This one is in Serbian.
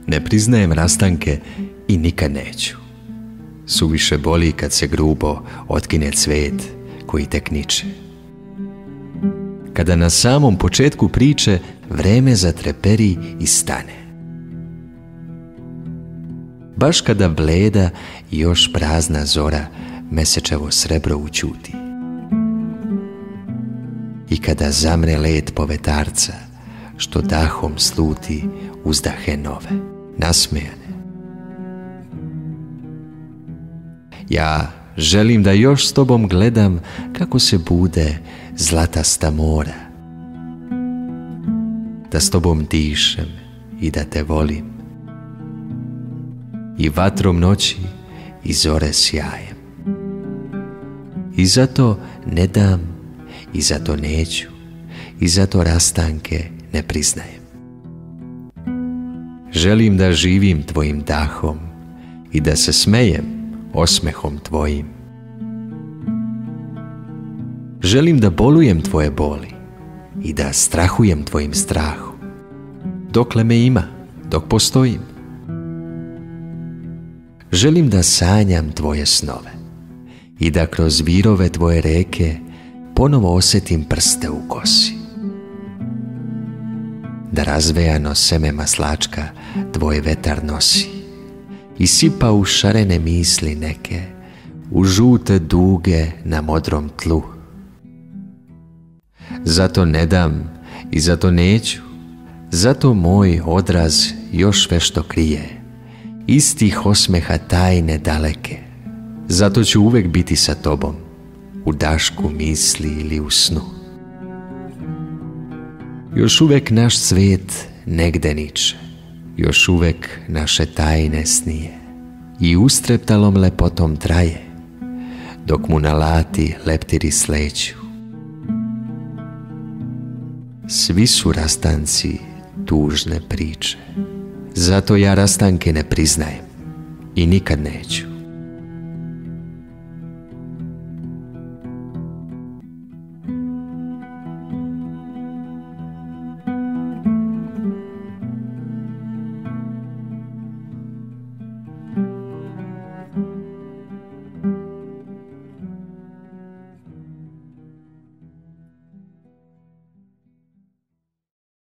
Ne priznajem rastanke i nikad neću. Suviše boli kad se grubo otkine cvet koji tek niče. Kada na samom početku priče vreme zatreperi i stane. Baš kada bleda i još prazna zora mesečevo srebro ućuti. I kada zamre let povetarca, što dahom sluti uzdahe nove, nasmejane. Ja želim da još s tobom gledam kako se bude zlatasta mora. Da s tobom dišem i da te volim. I vatrom noći i zore sjajem. I zato ne dam, i zato neću, i zato rastanke ne priznajem. Želim da živim tvojim dahom i da se smejem osmehom tvojim. Želim da bolujem tvoje boli i da strahujem tvojim strahom, dokle me ima, dok postojim. Želim da sanjam tvoje snove i da kroz virove tvoje reke ponovo osjetim prste u kosi. Da razvejano seme maslačka tvoj vetar nosi i sipa u šarene misli neke, u žute duge na modrom tlu. Zato ne dam i zato neću, zato moj odraz još vešto krije, istih osmeha tajne daleke. Zato ću uvek biti sa tobom, u dašku misli ili u snu. Još uvek naš svijet negde niče, još uvek naše tajne snije i ustreptalom lepotom traje, dok mu na lati leptiri sleću. Svi su rastanci tužne priče, zato ja rastanke ne priznajem i nikad neću.